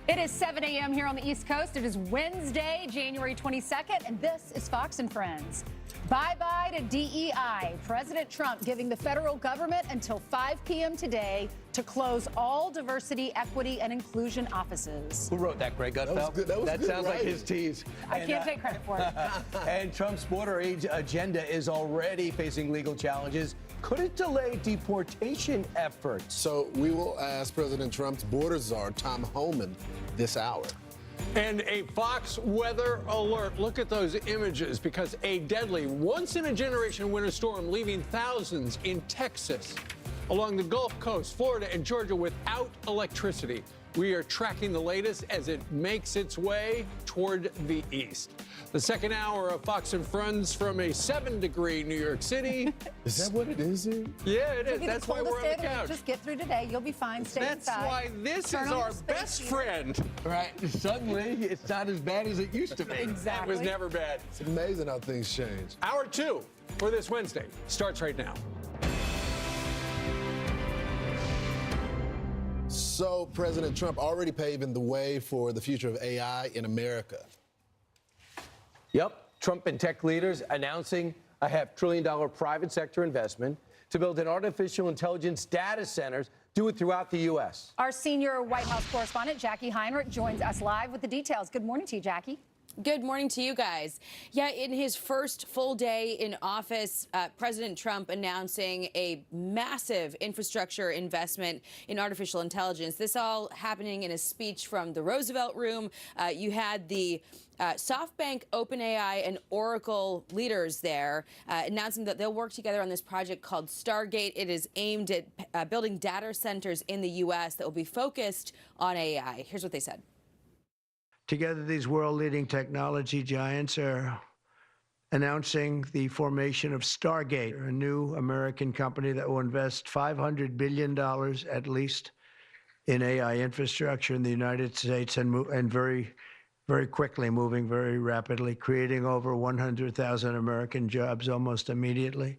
It is 7 a.m. here on the East Coast. It is Wednesday, January 22nd, and this is Fox and Friends. Bye-bye to DEI. President Trump giving the federal government until 5 p.m. today to close all diversity, equity, and inclusion offices. Who wrote that, Greg Gutfeld? That was good. That sounds right? like his tease. I can't take credit for it. And Trump's border agenda is already facing legal challenges. Could it delay deportation efforts? So we will ask President Trump's border czar, Tom Homan, this hour. And a Fox weather alert. Look at those images, because a deadly, once-in-a-generation winter storm leaving thousands in Texas, along the Gulf Coast, Florida, and Georgia without electricity. We are tracking the latest as it makes its way toward the east. The second hour of Fox and Friends from a 7-degree New York City. Is that what it is here? Yeah, it is. That's why we're on the couch. Just get through today. You'll be fine. Stay That's inside. why this Turn is on our your space best heater. friend. Right. Suddenly, it's not as bad as it used to be. Exactly. It was never bad. It's amazing how things change. Hour 2 for this Wednesday starts right now. So President Trump already paving the way for the future of AI in America. Yep. Trump and tech leaders announcing a $500 billion private sector investment to build an artificial intelligence data centers, do it throughout the U.S. Our senior White House correspondent, Jackie Heinrich, joins us live with the details. Good morning to you, Jackie. Good morning to you guys. Yeah, in his first full day in office, President Trump announcing a massive infrastructure investment in artificial intelligence. This all happening in a speech from the Roosevelt Room. You had the SoftBank, OpenAI, and Oracle leaders there announcing that they'll work together on this project called Stargate. It is aimed at building data centers in the U.S. that will be focused on AI. Here's what they said. Together, these world-leading technology giants are announcing the formation of Stargate, a new American company that will invest $500 billion at least in AI infrastructure in the United States and very quickly, moving very rapidly, creating over 100,000 American jobs almost immediately.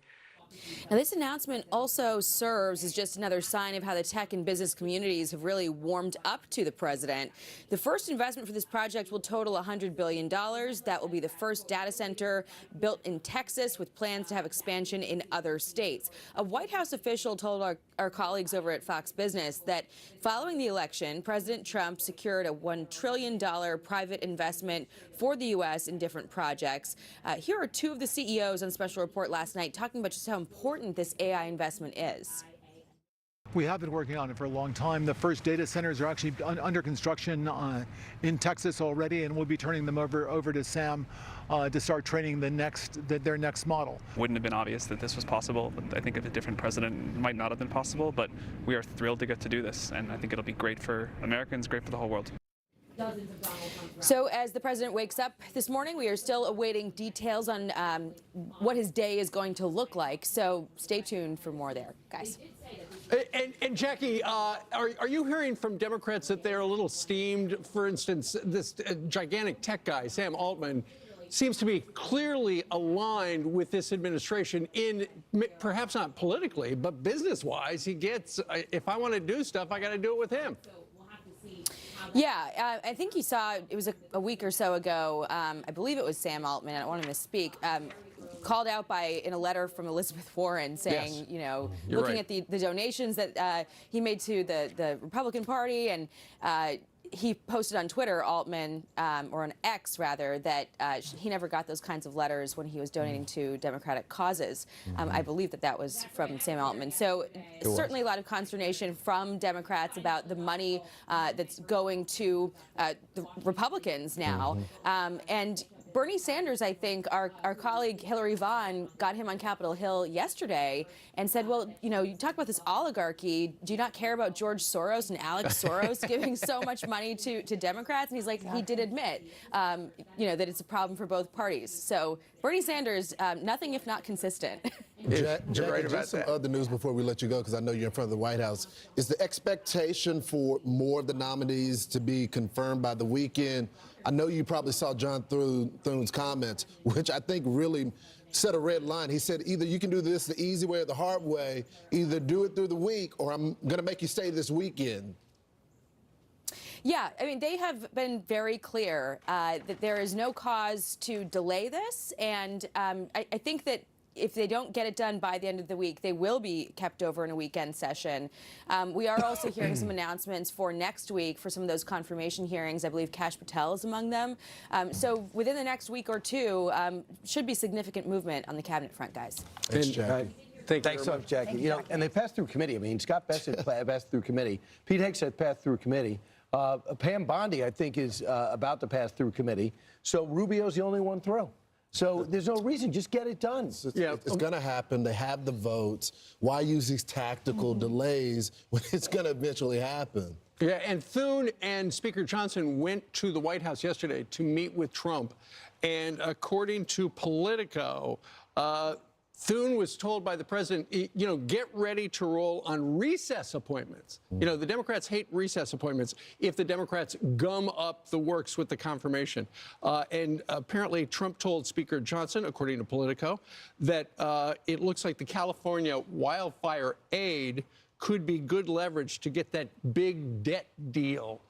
Now, this announcement also serves as just another sign of how the tech and business communities have really warmed up to the president. The first investment for this project will total $100 billion. That will be the first data center built in Texas, with plans to have expansion in other states. A White House official told our colleagues over at Fox Business that following the election, President Trump secured a $1 trillion private investment for the U.S. in different projects. Here are two of the CEOs on Special Report last night talking about just how important this AI investment is. We have been working on it for a long time. The first data centers are actually under construction in Texas already, and we'll be turning them over to Sam to start training their next model. Wouldn't have been obvious that this was possible. I think if a different president, it might not have been possible, but we are thrilled to get to do this, and I think it'll be great for Americans, great for the whole world. So as the president wakes up this morning, we are still awaiting details on what his day is going to look like. So stay tuned for more there, guys. And Jackie, are you hearing from Democrats that they're a little steamed? For instance, this gigantic tech guy, Sam Altman, seems to be clearly aligned with this administration in, perhaps not politically, but business-wise. He gets, if I want to do stuff, I got to do it with him. Yeah, I think you saw, it was a week or so ago, I believe it was Sam Altman, I don't want to misspeak, called out in a letter from Elizabeth Warren saying, Yes. you know, You're looking right. at the donations that he made to the Republican Party, and he posted on Twitter, Altman, or on X rather, that he never got those kinds of letters when he was donating to Democratic causes. I believe that was from Sam Altman. So certainly a lot of consternation from Democrats about the money that's going to the Republicans now. And Bernie Sanders, I think, our colleague Hillary Vaughn got him on Capitol Hill yesterday and said, well, you know, you talk about this oligarchy. Do you not care about George Soros and Alex Soros giving so much money to Democrats? And he's like, he did admit, you know, that it's a problem for both parties. So Bernie Sanders, nothing if not consistent. Jack, right about just some that. other news before we let you go, because I know you're in front of the White House. Is the expectation for more of the nominees to be confirmed by the weekend? I know you probably saw John Thune's comments, which I think really set a red line. He said, either you can do this the easy way or the hard way, either do it through the week or I'm going to make you stay this weekend. Yeah, I mean, they have been very clear that there is no cause to delay this, and I think that if they don't get it done by the end of the week, they will be kept over in a weekend session. We are also hearing some announcements for next week for some of those confirmation hearings. I believe Kash Patel is among them. So within the next week or two, should be significant movement on the cabinet front, guys. Thanks, Jackie. Thanks so much, Jackie. You know, and they passed through committee. I mean, Scott Bassett passed through committee. Pete Hegseth passed through committee. Pam Bondi, I think, is about to pass through committee. So Rubio's the only one through. So there's no reason. Just get it done. It's going to happen. They have the votes. Why use these tactical delays when it's going to eventually happen? Yeah, and Thune and Speaker Johnson went to the White House yesterday to meet with Trump. And according to Politico, Thune was told by the president, you know, get ready to roll on recess appointments. You know, the Democrats hate recess appointments if the Democrats gum up the works with the confirmation. And apparently Trump told Speaker Johnson, according to Politico, that it looks like the California wildfire aid could be good leverage to get that big debt deal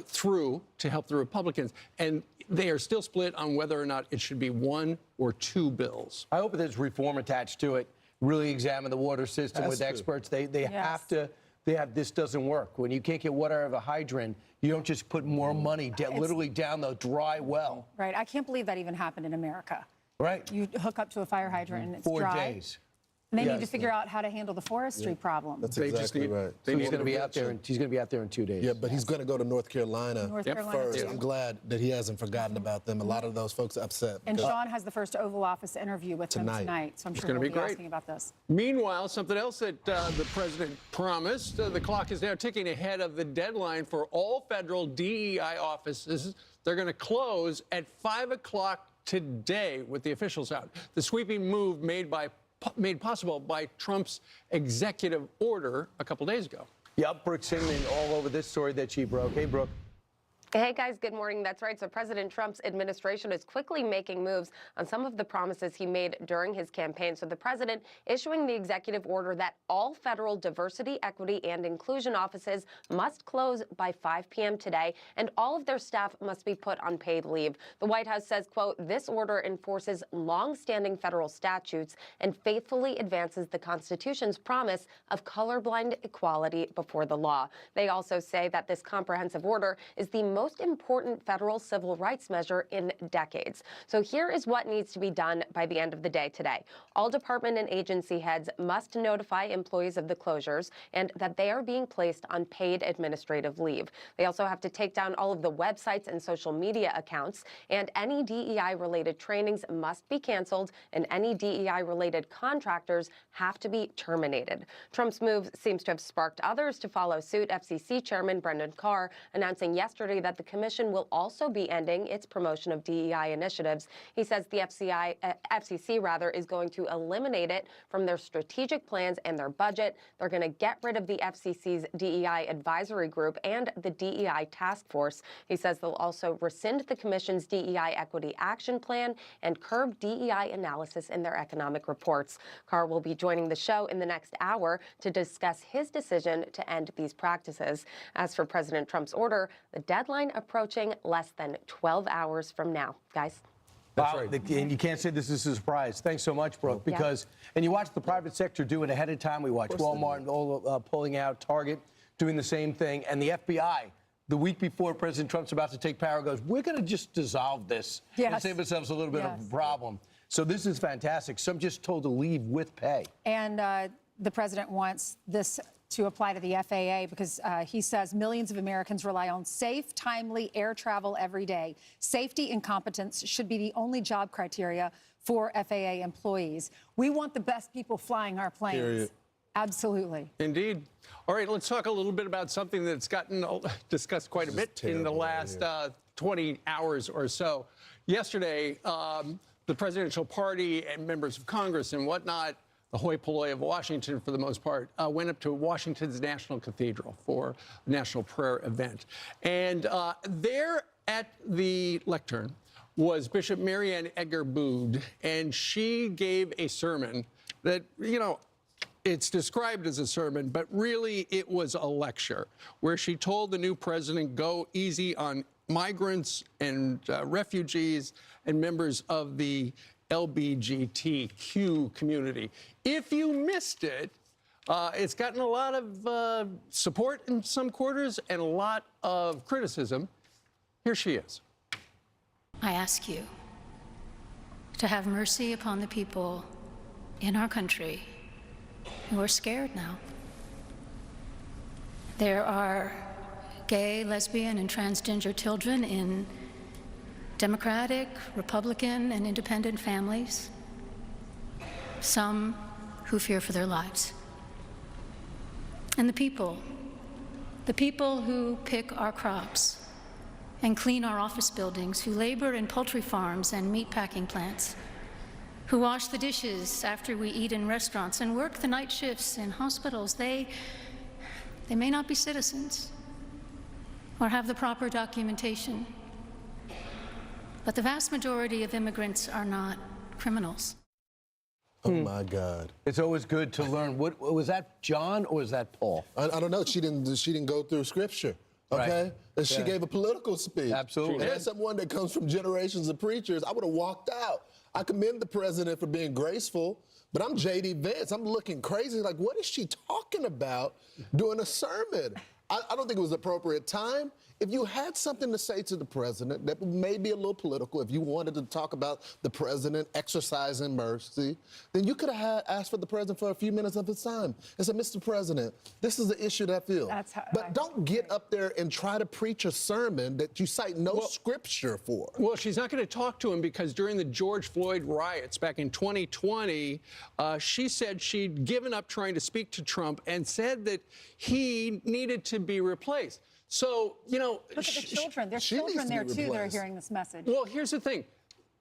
through to help the Republicans. And they are still split on whether or not it should be one or two bills. I hope there's reform attached to it. Really examine the water system Has with to. experts. They have to. This doesn't work. When you can't get water out of a hydrant, you don't just put more money literally down the dry well. Right. I can't believe that even happened in America. Right. You hook up to a fire hydrant and it's 4 dry. days. And they need to figure out how to handle the forestry problem. That's They just exactly need- right. So he's going to be out there. He's going to be out there in 2 days. Yeah, but he's going to go to North Carolina, North Carolina, first. too. I'm glad that he hasn't forgotten about them. A lot of those folks are upset. And because- Sean has the first Oval Office interview with him tonight, so I'm sure gonna we'll be be great. asking about this. Meanwhile, something else that the president promised, the clock is now ticking ahead of the deadline for all federal DEI offices. They're going to close at 5 o'clock today with the officials out. The sweeping move made possible by Trump's executive order a couple days ago. Yep, Brooke Singman all over this story that she broke. Hey, Brooke. Hey guys, good morning. That's right. So President Trump's administration is quickly making moves on some of the promises he made during his campaign. So the president issuing the executive order that all federal diversity, equity, and inclusion offices must close by 5 p.m. today, and all of their staff must be put on paid leave. The White House says, quote, this order enforces long-standing federal statutes and faithfully advances the Constitution's promise of colorblind equality before the law. They also say that this comprehensive order is the most important federal civil rights measure in decades. So here is what needs to be done by the end of the day today. All department and agency heads must notify employees of the closures and that they are being placed on paid administrative leave. They also have to take down all of the websites and social media accounts, and any DEI-related trainings must be canceled, and any DEI-related contractors have to be terminated. Trump's move seems to have sparked others to follow suit. FCC Chairman Brendan Carr announcing yesterday that the commission will also be ending its promotion of DEI initiatives. He says the FCC is going to eliminate it from their strategic plans and their budget. They're going to get rid of the FCC's DEI advisory group and the DEI task force. He says they'll also rescind the commission's DEI equity action plan and curb DEI analysis in their economic reports. Carr will be joining the show in the next hour to discuss his decision to end these practices. As for President Trump's order, the deadline approaching less than 12 hours from now. Guys? Wow, and you can't say this is a surprise. Thanks so much, Brooke, because, and you watch the private sector do it ahead of time. We watch Walmart and all pulling out, Target doing the same thing, and the FBI, the week before President Trump's about to take power, goes, we're going to just dissolve this and save ourselves a little bit of a problem. So this is fantastic. Some just told to leave with pay. And the president wants this to apply to the FAA because he says millions of Americans rely on safe, timely air travel every day. Safety and competence should be the only job criteria for FAA employees. We want the best people flying our planes. Period. Absolutely. Indeed. All right, let's talk a little bit about something that's gotten discussed quite a bit in the last 20 hours or so. Yesterday, the presidential party and members of Congress and whatnot, the hoi polloi of Washington for the most part, went up to Washington's National Cathedral for a national prayer event. And there at the lectern was Bishop Marianne Edgar Bood, and she gave a sermon that, you know, it's described as a sermon, but really it was a lecture where she told the new president, go easy on migrants and refugees and members of the LGBTQ community. If you missed it, it's gotten a lot of support in some quarters and a lot of criticism. Here she is. I ask you to have mercy upon the people in our country who are scared now. There are gay, lesbian, and transgender children in Democratic, Republican, and independent families, some who fear for their lives. And the people who pick our crops and clean our office buildings, who labor in poultry farms and meatpacking plants, who wash the dishes after we eat in restaurants and work the night shifts in hospitals, they may not be citizens or have the proper documentation, but the vast majority of immigrants are not criminals. Oh my God! It's always good to learn. What was that, John, or was that Paul? I don't know. She didn't go through scripture. Okay, Right. and she gave a political speech. Absolutely. And as someone that comes from generations of preachers, I would have walked out. I commend the president for being graceful, but I'm J.D. Vance. I'm looking crazy. Like, what is she talking about doing a sermon? I don't think it was appropriate time. If you had something to say to the president that may be a little political, if you wanted to talk about the president exercising mercy, then you could have asked for the president for a few minutes of his time and said, Mr. President, this is the issue that I feel. But don't get up there and try to preach a sermon that you cite no scripture for. Well, she's not going to talk to him because during the George Floyd riots back in 2020, she said she'd given up trying to speak to Trump and said that he needed to be replaced. So, you know, Look at the children. There's she children needs to there, be too, that are replaced. hearing this message. well, here's the thing.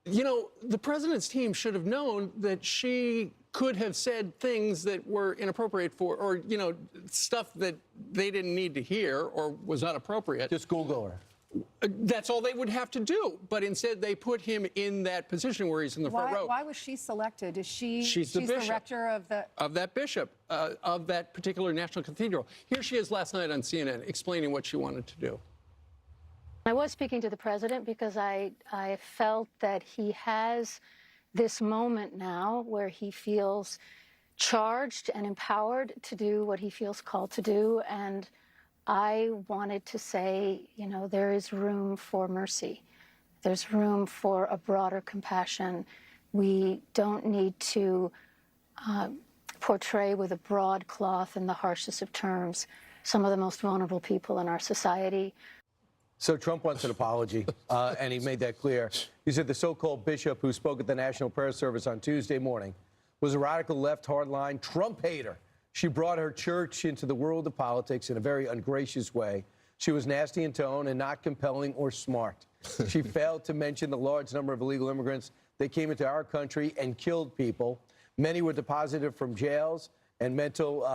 You know, the president's team should have known that she could have said things that were inappropriate for, or, you know, stuff that they didn't need to hear or was not appropriate. Just Google her. That's all they would have to do. But instead, they put him in that position where he's in the front row. Why was she selected? Is She's the bishop rector of the... Of that bishop, of that particular national cathedral. Here she is last night on CNN explaining what she wanted to do. I was speaking to the president because I felt that he has this moment now where he feels charged and empowered to do what he feels called to do, and I wanted to say, you know, there is room for mercy. There's room for a broader compassion. We don't need to portray with a broad cloth in the harshest of terms some of the most vulnerable people in our society. So Trump wants an apology, and he made that clear. He said the so-called bishop who spoke at the National Prayer Service on Tuesday morning was a radical left hardline Trump hater. She brought her church into the world of politics in a very ungracious way. She was nasty in tone and not compelling or smart. She failed to mention the large number of illegal immigrants that came into our country and killed people. Many were deposited from jails and mental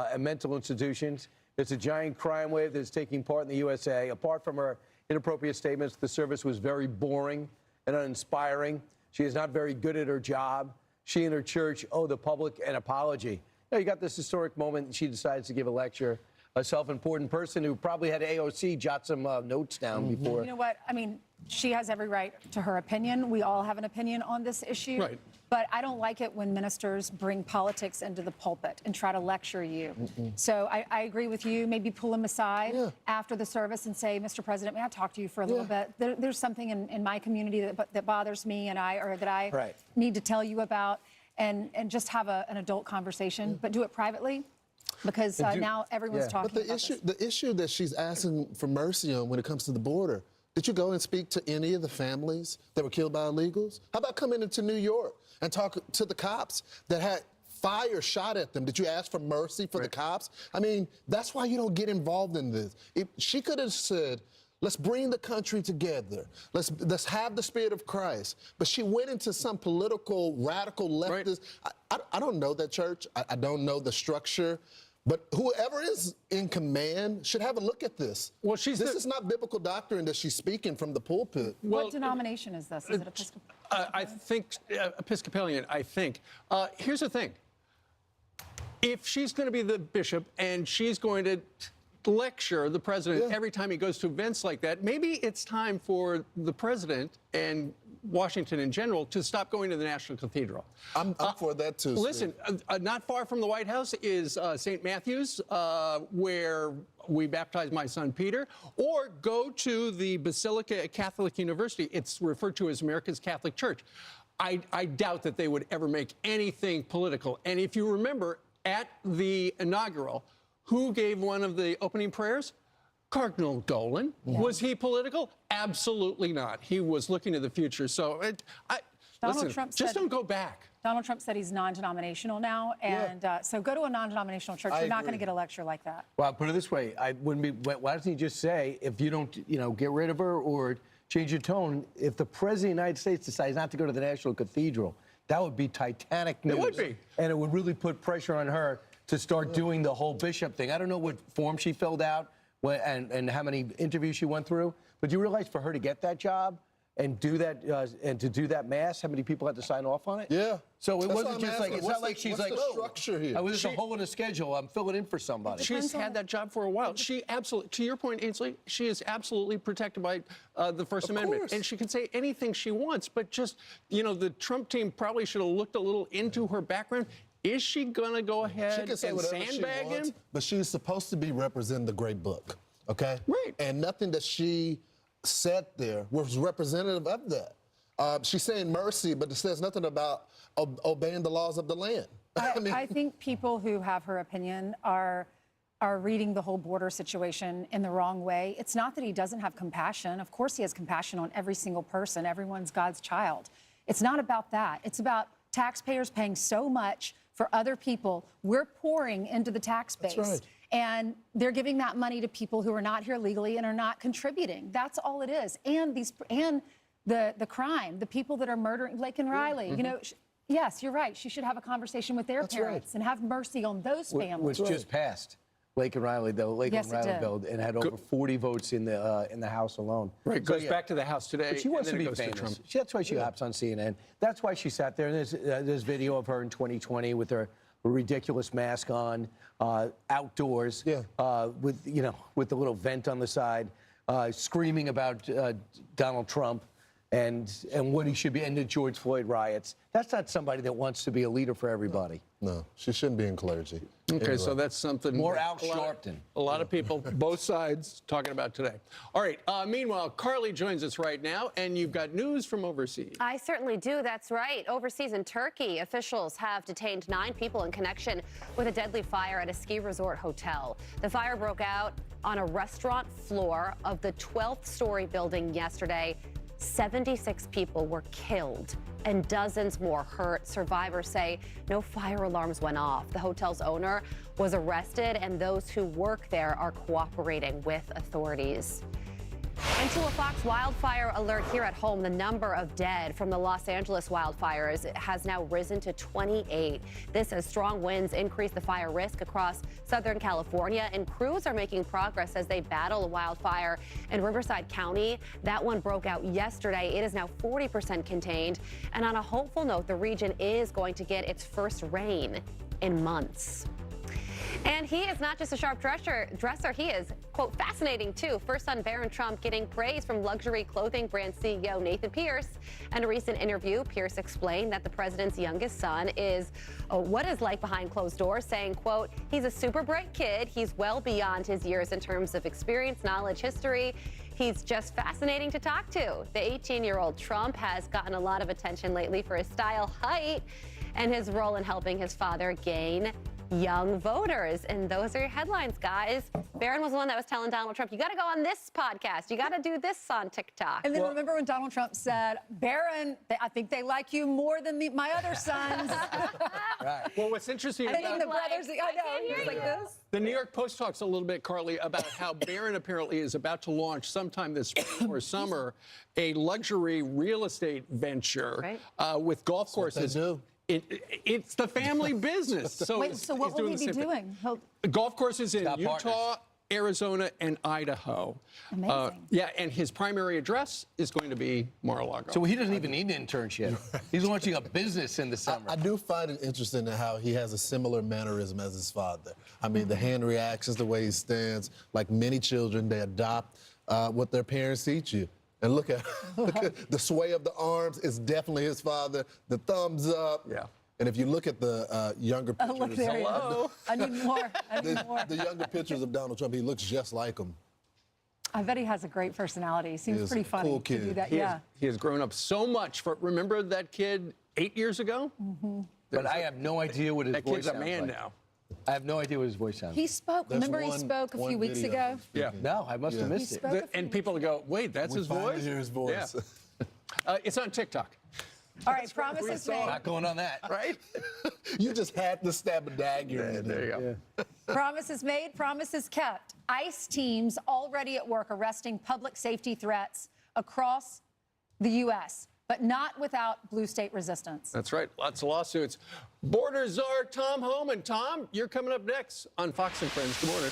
institutions. It's a giant crime wave that's taking part in the USA. Apart from her inappropriate statements, the service was very boring and uninspiring. She is not very good at her job. She and her church owe the public an apology. Now, you got this historic moment, and she decides to give a lecture. A self-important person who probably had AOC jot some notes down before. You know what? I mean, she has every right to her opinion. We all have an opinion on this issue. Right. But I don't like it when ministers bring politics into the pulpit and try to lecture you. So I agree with you. Maybe pull him aside after the service and say, Mr. President, may I talk to you for a little bit? There's something in my community that bothers me that I need to tell you about. And just have an adult conversation, but do it privately, because now everyone's talking about this. The issue that she's asking for mercy on when it comes to the border, did you go and speak to any of the families that were killed by illegals? How about coming into New York and talk to the cops that had fire shot at them? Did you ask for mercy for the cops? I mean, that's why you don't get involved in this. If she could have said, let's bring the country together. Let's have the spirit of Christ. But she went into some political, radical leftist. I don't know that church. I don't know the structure. But whoever is in command should have a look at this. Well, this is not biblical doctrine that she's speaking from the pulpit. What denomination is this? Is it Episcopal? I think Episcopalian, I think. Here's the thing. if she's going to be the bishop and she's going to lecture the president every time he goes to events like that, maybe it's time for the president and Washington in general to stop going to the National Cathedral. I'm for that too. Listen, not far from the White House is St. Matthew's, where we baptized my son Peter, or go to the Basilica at Catholic University. It's referred to as America's Catholic Church. I doubt that they would ever make anything political. And if you remember, at the inaugural, who gave one of the opening prayers? Cardinal Dolan. Was he political? Absolutely not. He was looking to the future. So, listen, Trump just don't go back. Donald Trump said he's non-denominational now, and so go to a non-denominational church. You're not going to get a lecture like that. Well, put it this way: why doesn't he just say, if you don't, get rid of her or change your tone? If the president of the United States decides not to go to the National Cathedral, that would be Titanic news. It would be, and it would really put pressure on her to start doing the whole bishop thing. I don't know what form she filled out and how many interviews she went through, but you realize for her to get that job and do that and to do that mass, how many people had to sign off on it? Yeah. So it wasn't just like, it's not like she's like, what's the structure here? I was just a hole in the schedule. I'm filling in for somebody. She's had that job for a while. She absolutely, to your point, Ainsley, she is absolutely protected by the First Amendment. Course. And she can say anything she wants, but just, the Trump team probably should have looked a little into her background. Is she going to go ahead and sandbag him? But she's supposed to be representing the great book, okay? Right. And nothing that she said there was representative of that. She's saying mercy, but it says nothing about obeying the laws of the land. I think people who have her opinion are reading the whole border situation in the wrong way. It's not that he doesn't have compassion. Of course he has compassion on every single person. Everyone's God's child. It's not about that. It's about taxpayers paying so much for other people. We're pouring into the tax base. That's right. And they're giving that money to people who are not here legally and are not contributing. That's all it is. And the crime, the people that are murdering Blake and Riley, yes, you're right. She should have a conversation with their parents and have mercy on those families. Which just passed. Blake and Riley, the Blake and Riley bill, and had over 40 votes in the House alone. Right, goes back to the House today. But she wants to be famous. That's why she hops on CNN. That's why she sat there. And there's video of her in 2020 with her ridiculous mask on, outdoors, with the little vent on the side, screaming about Donald Trump and what he should be, and the George Floyd riots. That's not somebody that wants to be a leader for everybody. No, she shouldn't be in clergy. Okay, anyway. So that's something more Al Sharpton. A lot of people, both sides, talking about today. All right. Meanwhile, Carly joins us right now, and you've got news from overseas. I certainly do. That's right. Overseas in Turkey, officials have detained 9 people in connection with a deadly fire at a ski resort hotel. The fire broke out on a restaurant floor of the 12th story building yesterday. 76 people were killed and dozens more hurt. Survivors say no fire alarms went off. The hotel's owner was arrested, and those who work there are cooperating with authorities. And to a Fox wildfire alert here at home, the number of dead from the Los Angeles wildfires has now risen to 28. This as strong winds increase the fire risk across Southern California, and crews are making progress as they battle a wildfire in Riverside County. That one broke out yesterday. It is now 40% contained. And on a hopeful note, the region is going to get its first rain in months. And he is not just a sharp dresser. He is, quote, fascinating, too. First son Barron Trump getting praise from luxury clothing brand CEO Nathan Pierce. In a recent interview, Pierce explained that the president's youngest son is what is like behind closed doors, saying, quote, he's a super bright kid. He's well beyond his years in terms of experience, knowledge, history. He's just fascinating to talk to. The 18-year-old Trump has gotten a lot of attention lately for his style, height, and his role in helping his father gain young voters. And those are your headlines, guys. Barron was the one that was telling Donald Trump, you got to go on this podcast. You got to do this on TikTok. And then remember when Donald Trump said, Barron, I think they like you more than my other sons. Right. Well, what's interesting about the brothers, I know, he's like this. The New York Post talks a little bit, Carly, about how Barron apparently is about to launch sometime this spring or summer a luxury real estate venture with golf courses. It's the family business. So Wait, so what will he be doing? Golf courses in Utah, Arizona, and Idaho. Amazing. Yeah, and his primary address is going to be Mar-a-Lago. So he doesn't even need an internship. He's launching a business in the summer. I do find it interesting in how he has a similar mannerism as his father. I mean, the hand reactions, the way he stands. Like many children, they adopt what their parents teach you. And look at the sway of the arms is definitely his father. The thumbs up. Yeah. And if you look at the younger pictures, Look, there he is. I need more. I need more. the younger pictures of Donald Trump, he looks just like him. I bet he has a great personality. He seems He is pretty a funny cool to do kid. that. He has grown up so much. Remember that kid 8 years ago? But I have no idea what his That voice kid's a sounds man like. now. I have no idea what his voice sounds He spoke. There's Remember he spoke a few weeks video ago? of him speaking. like. No, I must have Yeah. missed He it. spoke a few And weeks people go, wait, that's We his finally voice? hear his voice. Yeah. It's on TikTok. All right, promises made. Not going on that. Right? You just had to stab a dagger in There you him. go. Promises made, promises kept. ICE teams already at work arresting public safety threats across the U.S., but not without blue state resistance. That's right. Lots of lawsuits. Border czar Tom Homan. Tom, you're coming up next on Fox and Friends. Good morning.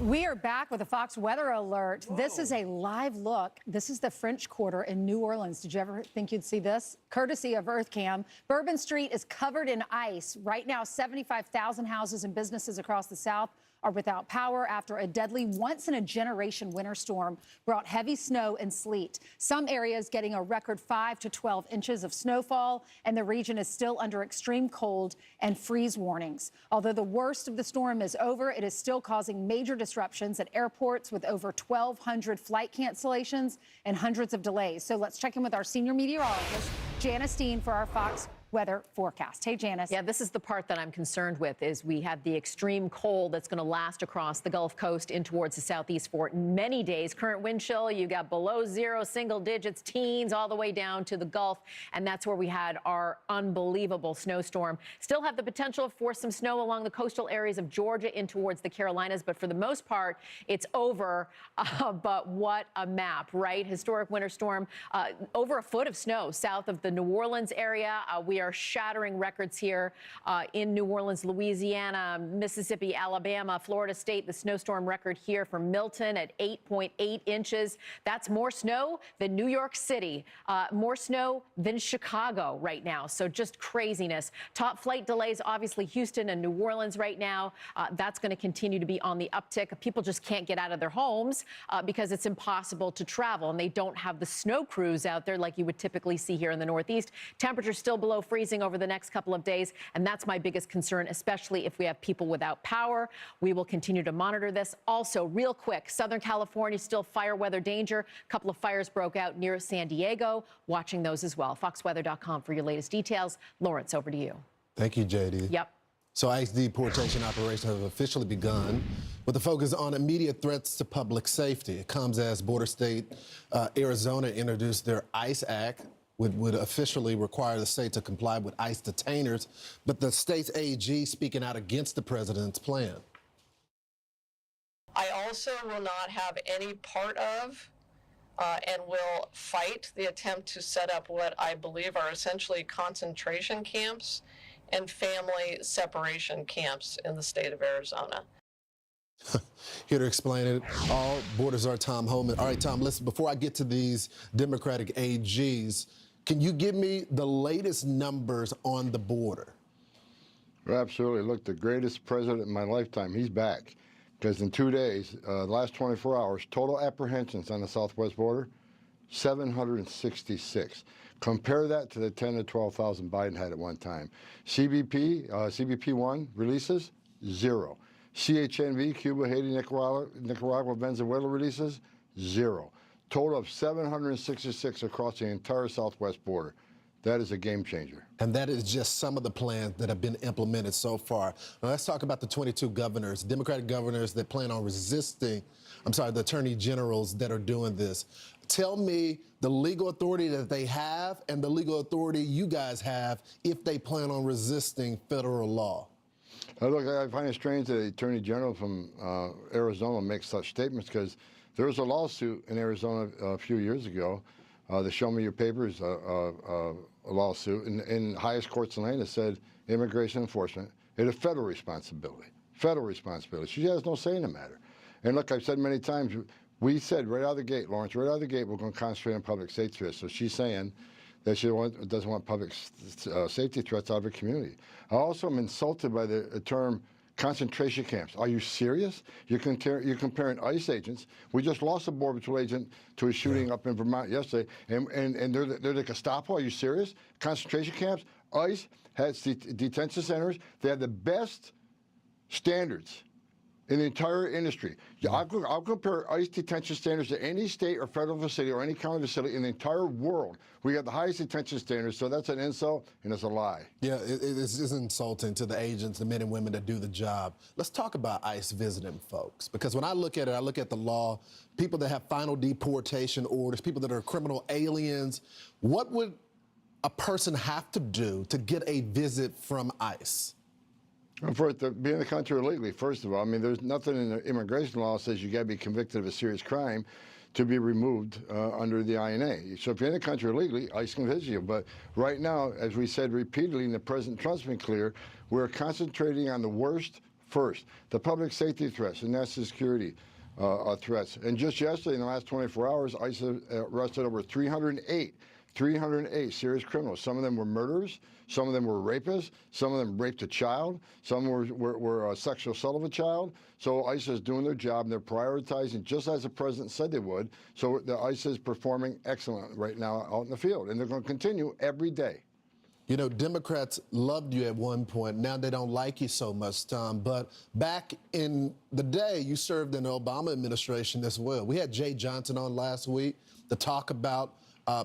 We are back with a Fox weather alert. Whoa. This is a live look. This is the French Quarter in New Orleans. Did you ever think you'd see this? Courtesy of EarthCam. Bourbon Street is covered in ice. Right now, 75,000 houses and businesses across the South are without power after a deadly once-in-a-generation winter storm brought heavy snow and sleet. Some areas getting a record 5 to 12 inches of snowfall, and the region is still under extreme cold and freeze warnings. Although the worst of the storm is over, it is still causing major disruptions at airports with over 1,200 flight cancellations and hundreds of delays. So let's check in with our senior meteorologist, Janice Dean, for our Fox weather forecast. Hey, Janice. Yeah, this is the part that I'm concerned with, is we have the extreme cold that's going to last across the Gulf Coast in towards the southeast for many days. Current wind chill, you got below zero, single digits, teens, all the way down to the Gulf, and that's where we had our unbelievable snowstorm. Still have the potential for some snow along the coastal areas of Georgia in towards the Carolinas, but for the most part, it's over. But what a map, right? Historic winter storm, over a foot of snow south of the New Orleans area. We are shattering records here in New Orleans, Louisiana, Mississippi, Alabama, Florida State. The snowstorm record here for Milton at 8.8 inches. That's more snow than New York City, more snow than Chicago right now. So just craziness. Top flight delays, obviously Houston and New Orleans right now. That's going to continue to be on the uptick. People just can't get out of their homes because it's impossible to travel, and they don't have the snow crews out there like you would typically see here in the Northeast. Temperatures still below freezing over the next couple of days, and that's my biggest concern, especially if we have people without power. We will continue to monitor this. Also, real quick, Southern California still fire weather danger. A couple of fires broke out near San Diego. Watching those as well. FoxWeather.com for your latest details. Lawrence, over to you. Thank you, JD. Yep. So ICE deportation operations have officially begun with a focus on immediate threats to public safety. It comes as border state Arizona introduced their ICE Act, would officially require the state to comply with ICE detainers, but the state's AG speaking out against the president's plan. I also will not have any part of and will fight the attempt to set up what I believe are essentially concentration camps and family separation camps in the state of Arizona. Here to explain it all, border czar Tom Homan. All right, Tom, listen, before I get to these Democratic AGs, can you give me the latest numbers on the border? Well, absolutely. Look, the greatest president in my lifetime, he's back. Because in 2 days, last 24 hours, total apprehensions on the southwest border, 766. Compare that to the 10 to 12,000 Biden had at one time. CBP-1 releases, 0. CHNV, Cuba, Haiti, Nicaragua, Venezuela releases, 0. Total of 766 across the entire southwest border. That is a game changer. And that is just some of the plans that have been implemented so far. Now let's talk about the 22 governors, Democratic governors that plan on resisting, the attorney generals that are doing this. Tell me the legal authority that they have and the legal authority you guys have if they plan on resisting federal law. Look, I find it strange that the Attorney General from Arizona makes such statements, because there was a lawsuit in Arizona a few years ago, the Show Me Your Papers a lawsuit in highest courts in the land that said immigration enforcement It's a federal responsibility. Federal responsibility. She has no say in the matter. And look, I've said many times, we said right out of the gate, Lawrence, right out of the gate, we're going to concentrate on public safety threats. So she's saying that she doesn't want public safety threats out of her community. I also am insulted by the term concentration camps. Are you serious? You're comparing ICE agents. We just lost a Border Patrol agent to a shooting up in Vermont yesterday, and they're the Gestapo. Are you serious? Concentration camps? ICE has detention centers. They have the best standards in the entire industry. I'll compare ICE detention standards to any state or federal facility or any county facility in the entire world. We have the highest detention standards, so that's an insult and it's a lie. Yeah, it's insulting to the agents, the men and women that do the job. Let's talk about ICE visiting folks, because when I look at it, I look at the law, people that have final deportation orders, people that are criminal aliens. What would a person have to do to get a visit from ICE? For it to be in the country illegally, first of all, I mean, there's nothing in the immigration law that says you got to be convicted of a serious crime to be removed under the INA. So if you're in the country illegally, ICE can visit you. But right now, as we said repeatedly, and the President Trump's been clear, we're concentrating on the worst first, the public safety threats and national security threats. And just yesterday, in the last 24 hours, ICE arrested over 308 serious criminals. Some of them were murderers, some of them were rapists, some of them raped a child, some were sexual assault of a child. So ICE is doing their job, and they're prioritizing just as the president said they would. So the ICE is performing excellent right now out in the field, and they're going to continue every day. You know, Democrats loved you at one point. Now they don't like you so much, Tom. But back in the day, you served in the Obama administration as well. We had Jay Johnson on last week to talk about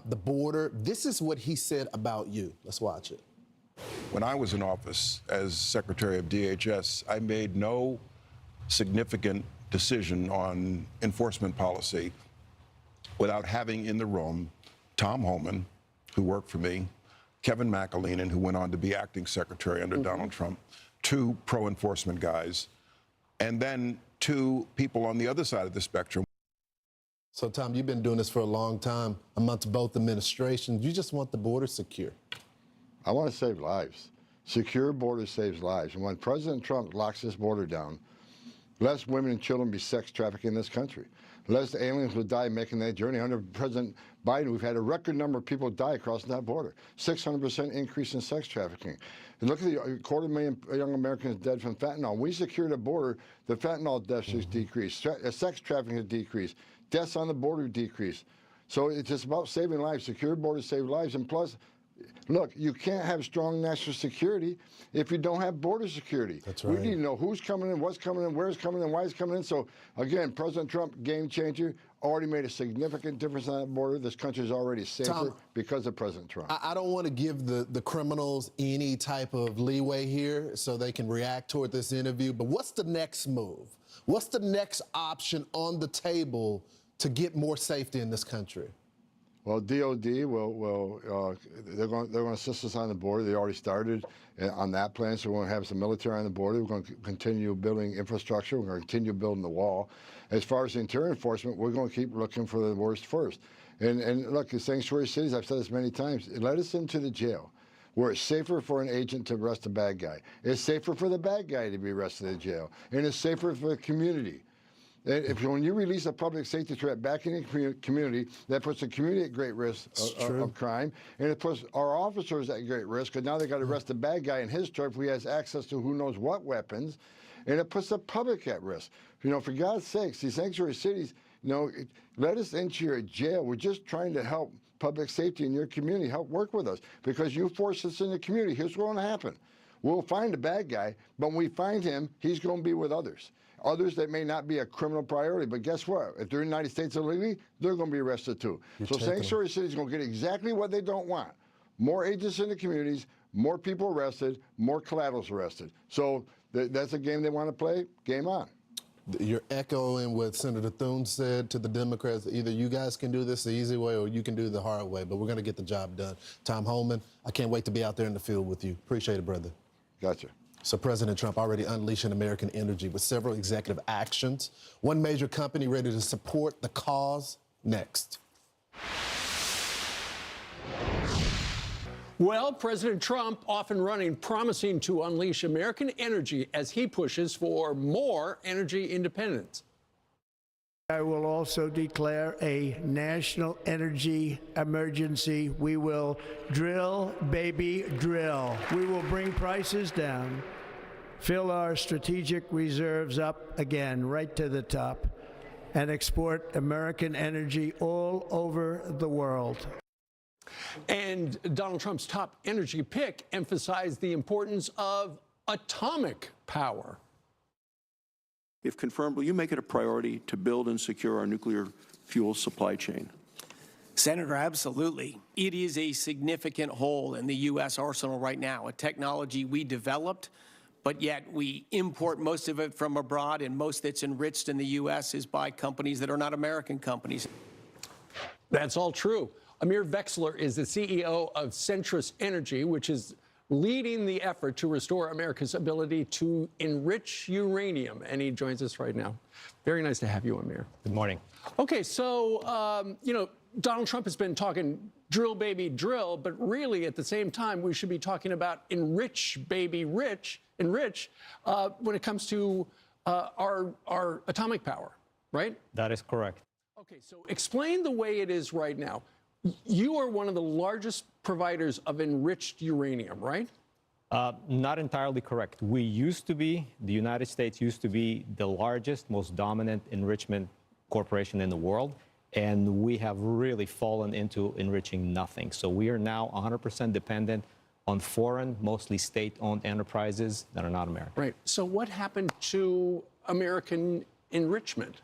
the border. This is what he said about you. Let's watch it. When I was in office as Secretary of DHS, I made no significant decision on enforcement policy without having in the room Tom Homan, who worked for me, Kevin McAleenan, who went on to be acting secretary under Donald Trump, two pro-enforcement guys, and then two people on the other side of the spectrum. So, Tom, you've been doing this for a long time amongst both administrations. You just want the border secure. I want to save lives. Secure border saves lives. And when President Trump locks this border down, less women and children be sex trafficked in this country. Less aliens will die making that journey. Under President Biden, we've had a record number of people die crossing that border. 600% increase in sex trafficking. And look at the 250,000 young Americans dead from fentanyl. When we secured the border, the fentanyl deaths has decreased. Sex trafficking has decreased. Deaths on the border decreased. So it's just about saving lives. Secure borders save lives. And plus, look, you can't have strong national security if you don't have border security. That's right. We need to know who's coming in, what's coming in, where's coming in, why it's coming in. So, again, President Trump, game changer, already made a significant difference on that border. This country is already safer, Tom, because of President Trump. I don't want to give the criminals any type of leeway here so they can react toward this interview, but what's the next move? What's the next option on the table to get more safety in this country? Well, DOD they're going to assist us on the border. They already started on that plan, so we're going to have some military on the border. We're going to continue building infrastructure. We're going to continue building the wall. As far as the interior enforcement, we're going to keep looking for the worst first. And look, the sanctuary cities, I've said this many times, it led us into the jail, where it's safer for an agent to arrest a bad guy. It's safer for the bad guy to be arrested in jail, and it's safer for the community. When you release a public safety threat back in the community, that puts the community at great risk of crime, and it puts our officers at great risk, because now they got to arrest the bad guy in his turf who has access to who knows what weapons, and it puts the public at risk. You know, for God's sakes, these sanctuary cities, you know, let us into your jail. We're just trying to help public safety in your community. Help work with us, because you force us in the community. Here's what's going to happen. We'll find a bad guy, but when we find him, he's going to be with others. Others that may not be a criminal priority, but guess what? If they're in the United States illegally, they're going to be arrested too. So sanctuary cities are going to get exactly what they don't want. More agents in the communities, more people arrested, more collaterals arrested. So that's a game they want to play. Game on. You're echoing what Senator Thune said to the Democrats. Either you guys can do this the easy way or you can do it the hard way, but we're going to get the job done. Tom Homan, I can't wait to be out there in the field with you. Appreciate it, brother. Gotcha. So President Trump already unleashing American energy with several executive actions. One major company ready to support the cause next. Well, President Trump off and running, promising to unleash American energy as he pushes for more energy independence. I will also declare a national energy emergency. We will drill, baby, drill. We will bring prices down, fill our strategic reserves up again, right to the top, and export American energy all over the world. And Donald Trump's top energy pick emphasized the importance of atomic power. If confirmed, will you make it a priority to build and secure our nuclear fuel supply chain? Senator, absolutely. It is a significant hole in the U.S. arsenal right now, a technology we developed, but yet we import most of it from abroad, and most that's enriched in the U.S. is by companies that are not American companies. That's all true. Amir Vexler is the CEO of Centrus Energy, which is leading the effort to restore America's ability to enrich uranium. And he joins us right now. Very nice to have you, Amir. Good morning. Okay, so, Donald Trump has been talking drill, baby, drill, but really at the same time, we should be talking about enrich, baby, enrich when it comes to our atomic power, right? That is correct. Okay, so explain the way it is right now. You are one of the largest providers of enriched uranium, right? Not entirely correct. We used to be, the United States used to be the largest, most dominant enrichment corporation in the world, and we have really fallen into enriching nothing. So we are now 100% dependent on foreign, mostly state-owned enterprises that are not American. Right. So what happened to American enrichment?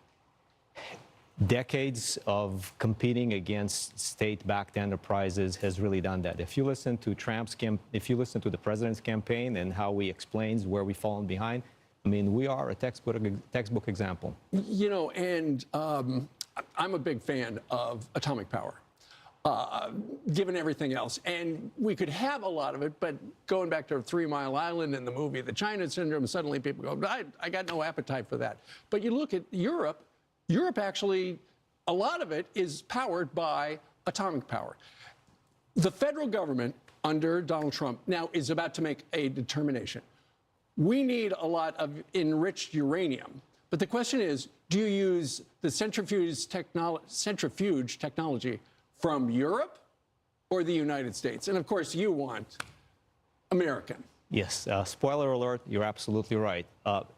Decades of competing against state-backed enterprises has really done that. If you listen to the president's campaign and how he explains where we've fallen behind, I mean, we are a textbook example. You know, and I'm a big fan of atomic power, given everything else. And we could have a lot of it, but going back to 3 Mile Island in the movie, the China Syndrome, suddenly people go, I got no appetite for that. But you look at Europe actually, a lot of it is powered by atomic power. The federal government under Donald Trump now is about to make a determination. We need a lot of enriched uranium. But the question is, do you use the centrifuge technology from Europe or the United States? And of course, you want American. Yes, spoiler alert, you're absolutely right.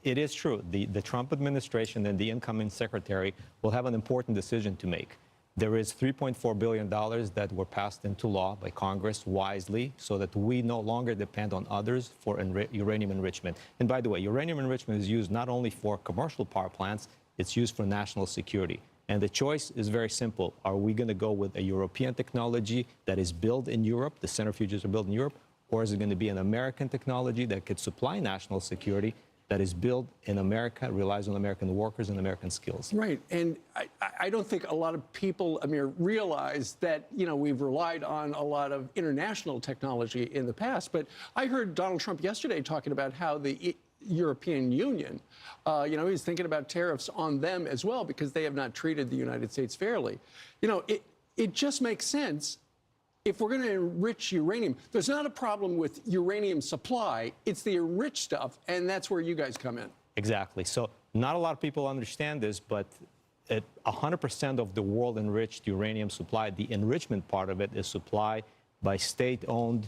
It is true. The Trump administration and the incoming secretary will have an important decision to make. There is $3.4 billion that were passed into law by Congress wisely so that we no longer depend on others for uranium enrichment. And by the way, uranium enrichment is used not only for commercial power plants, it's used for national security. And the choice is very simple. Are we going to go with a European technology that is built in Europe, the centrifuges are built in Europe, or is it going to be an American technology that could supply national security that is built in America, relies on American workers and American skills? Right. And I don't think a lot of people, Amir, realize that, we've relied on a lot of international technology in the past. But I heard Donald Trump yesterday talking about how the European Union, he's thinking about tariffs on them as well because they have not treated the United States fairly. It just makes sense. If we're going to enrich uranium, there's not a problem with uranium supply. It's the enriched stuff, and that's where you guys come in. Exactly. So not a lot of people understand this, but 100% of the world enriched uranium supply, the enrichment part of it is supplied by state-owned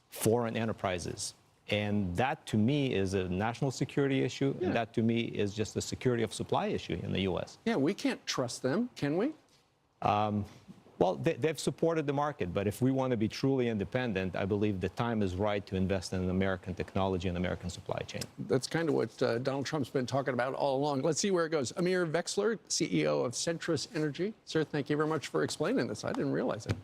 foreign enterprises. And that, to me, is a national security issue, and that, to me, is just a security of supply issue in the U.S. Yeah, we can't trust them, can we? Well, they've supported the market, but if we want to be truly independent, I believe the time is right to invest in an American technology and American supply chain. That's kind of what Donald Trump's been talking about all along. Let's see where it goes. Amir Vexler, CEO of Centrus Energy. Sir, thank you very much for explaining this. I didn't realize it.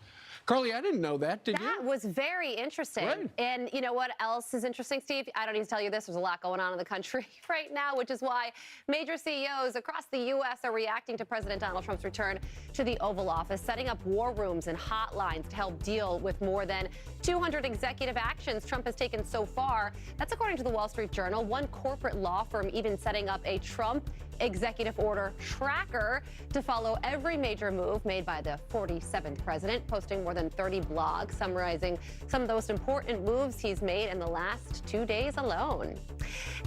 Carly, I didn't know that, did you? That was very interesting. Right. And you know what else is interesting, Steve? I don't need to tell you this. There's a lot going on in the country right now, which is why major CEOs across the U.S. are reacting to President Donald Trump's return to the Oval Office, setting up war rooms and hotlines to help deal with more than 200 executive actions Trump has taken so far. That's according to the Wall Street Journal. One corporate law firm even setting up a Trump executive order tracker to follow every major move made by the 47th president, posting more than 30 blogs summarizing some of the most important moves he's made in the last 2 days alone.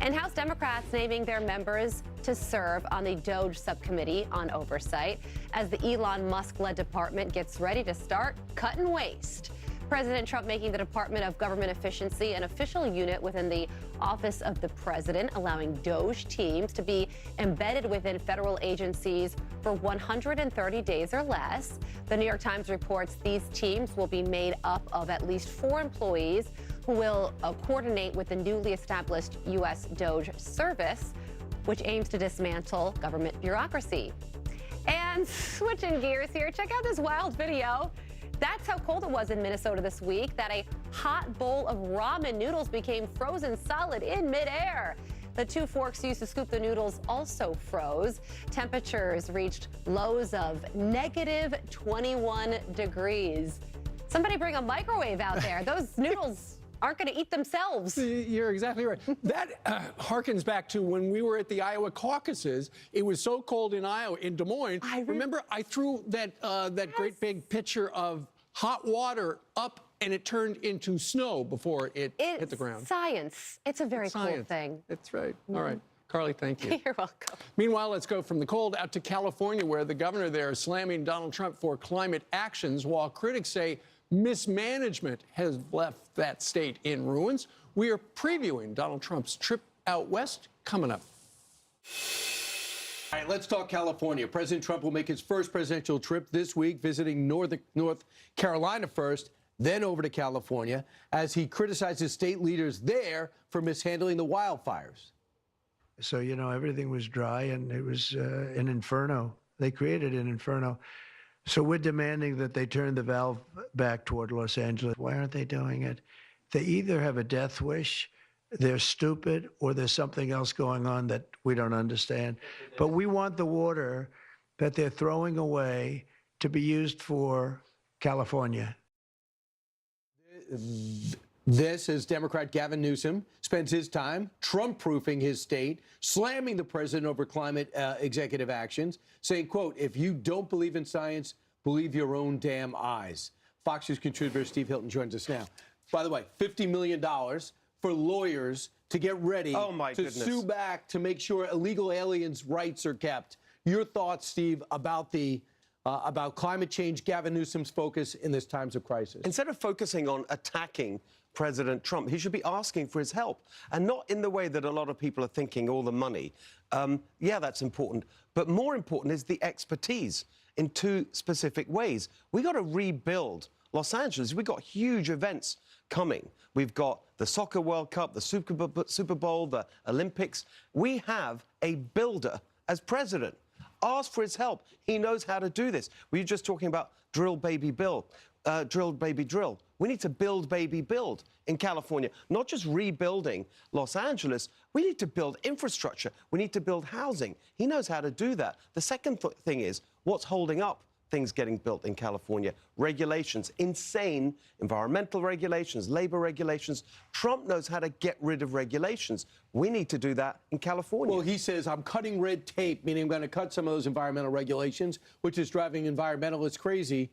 And House Democrats naming their members to serve on the DOGE subcommittee on oversight as the Elon Musk-led department gets ready to start cutting waste. President Trump making the Department of Government Efficiency an official unit within the Office of the President, allowing DOGE teams to be embedded within federal agencies for 130 days or less. The New York Times reports these teams will be made up of at least 4 employees who will coordinate with the newly established U.S. DOGE service, which aims to dismantle government bureaucracy. And switching gears here, check out this wild video. That's how cold it was in Minnesota this week that a hot bowl of ramen noodles became frozen solid in midair. The 2 forks used to scoop the noodles also froze. Temperatures reached lows of -21 degrees. Somebody bring a microwave out there. Those noodles aren't going to eat themselves. You're exactly right. That harkens back to when we were at the Iowa caucuses. It was so cold in Iowa, in Des Moines. Remember, I threw that great big pitcher of hot water up, and it turned into snow before it hit the ground. Science. It's a very cool thing. That's right. All right. Carly, thank you. You're welcome. Meanwhile, let's go from the cold out to California, where the governor there is slamming Donald Trump for climate actions, while critics say mismanagement has left that state in ruins. We are previewing Donald Trump's trip out west coming up. All right, let's talk California. President Trump will make his first presidential trip this week, visiting North Carolina first, then over to California, as he criticizes state leaders there for mishandling the wildfires. So, you know, everything was dry and it was an inferno. They created an inferno. So we're demanding that they turn the valve back toward Los Angeles. Why aren't they doing it? They either have a death wish, they're stupid, or there's something else going on that we don't understand. But we want the water that they're throwing away to be used for California. This is Democrat Gavin Newsom spends his time Trump-proofing his state, slamming the president over climate executive actions, saying, quote, if you don't believe in science, believe your own damn eyes. Fox News contributor Steve Hilton joins us now. By the way, $50 million for lawyers to get ready to sue back to make sure illegal aliens' rights are kept. Your thoughts, Steve, about climate change, Gavin Newsom's focus in this times of crisis? Instead of focusing on attacking President Trump, he should be asking for his help, and not in the way that a lot of people are thinking, all the money. Yeah, that's important. But more important is the expertise in 2 specific ways. We got to rebuild Los Angeles. We've got huge events coming. We've got the Soccer World Cup, the Super Bowl, the Olympics. We have a builder as president. Ask for his help. He knows how to do this. We were just talking about drill, baby, drill. We need to build, baby, build in California. Not just rebuilding Los Angeles. We need to build infrastructure. We need to build housing. He knows how to do that. The second thing is, what's holding up things getting built in California? Regulations, insane environmental regulations, labor regulations. Trump knows how to get rid of regulations. We need to do that in California. Well, he says, I'm cutting red tape, meaning I'm going to cut some of those environmental regulations, which is driving environmentalists crazy.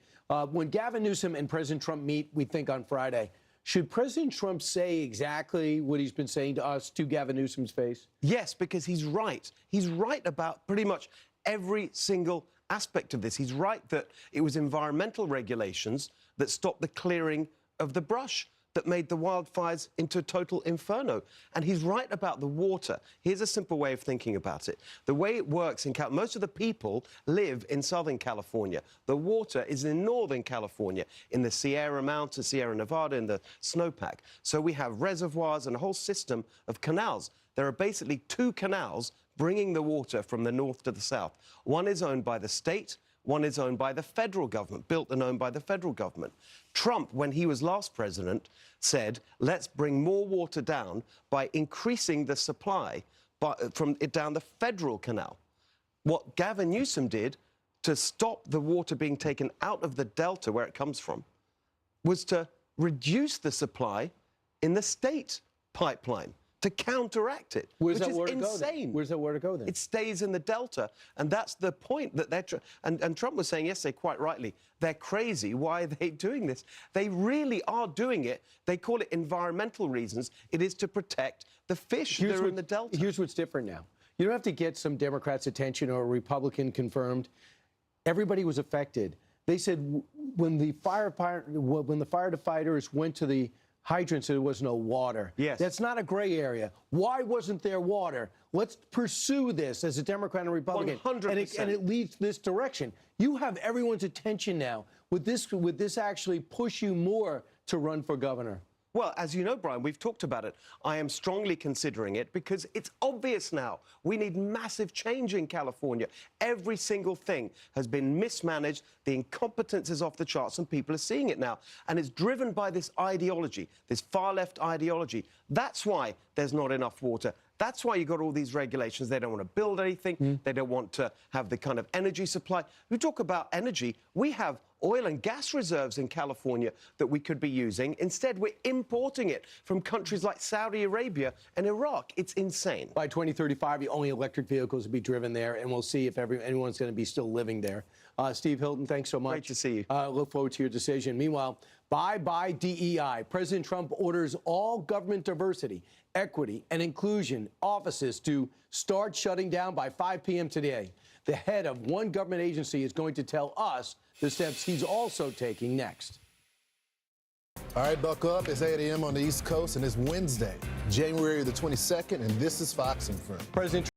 When Gavin Newsom and President Trump meet, we think on Friday, should President Trump say exactly what he's been saying to us to Gavin Newsom's face? Yes, because he's right. He's right about pretty much every single aspect of this. He's right that it was environmental regulations that stopped the clearing of the brush that made the wildfires into a total inferno. And he's right about the water. Here's a simple way of thinking about it. The way it works in California, most of the people live in Southern California. The water is in Northern California, in the Sierra Mountains, Sierra Nevada, in the snowpack. So we have reservoirs and a whole system of canals. There are basically 2 canals bringing the water from the north to the south. One is owned by the state, one is owned by the federal government, built and owned by the federal government. Trump, when he was last president, said, let's bring more water down by increasing the supply down the federal canal. What Gavin Newsom did to stop the water being taken out of the delta where it comes from was to reduce the supply in the state pipeline. to counteract it, Where's which that is word to go insane. then? Where's that word to go then? It stays in the Delta, and that's the point that they're... And Trump was saying yesterday, quite rightly, they're crazy. Why are they doing this? They really are doing it. They call it environmental reasons. It is to protect the fish that are in the Delta. Here's what's different now. You don't have to get some Democrats' attention or a Republican confirmed. Everybody was affected. They said when the firefighters went to the hydrants, there was no water. Yes. That's not a gray area. Why wasn't there water? Let's pursue this as a Democrat and Republican. 100%. And it leads this direction. You have everyone's attention now. Would this actually push you more to run for governor? Well, as you know, Brian, we've talked about it. I am strongly considering it because it's obvious now. We need massive change in California. Every single thing has been mismanaged. The incompetence is off the charts, and people are seeing it now. And it's driven by this ideology, this far-left ideology. That's why there's not enough water. That's why you got all these regulations. They don't want to build anything. They don't want to have the kind of energy supply. We talk about energy. We have oil and gas reserves in California that we could be using. Instead, we're importing it from countries like Saudi Arabia and Iraq. It's insane. By 2035, the only electric vehicles will be driven there, and we'll see if anyone's going to be still living there. Steve Hilton, thanks so much. Great to see you. Look forward to your decision. Meanwhile, bye-bye DEI. President Trump orders all government diversity, equity, and inclusion offices to start shutting down by 5 p.m. today. The head of one government agency is going to tell us the steps he's also taking next. All right, buckle up. It's 8 a.m. on the East Coast, and it's Wednesday, January the 22nd, and this is Fox and Friends. President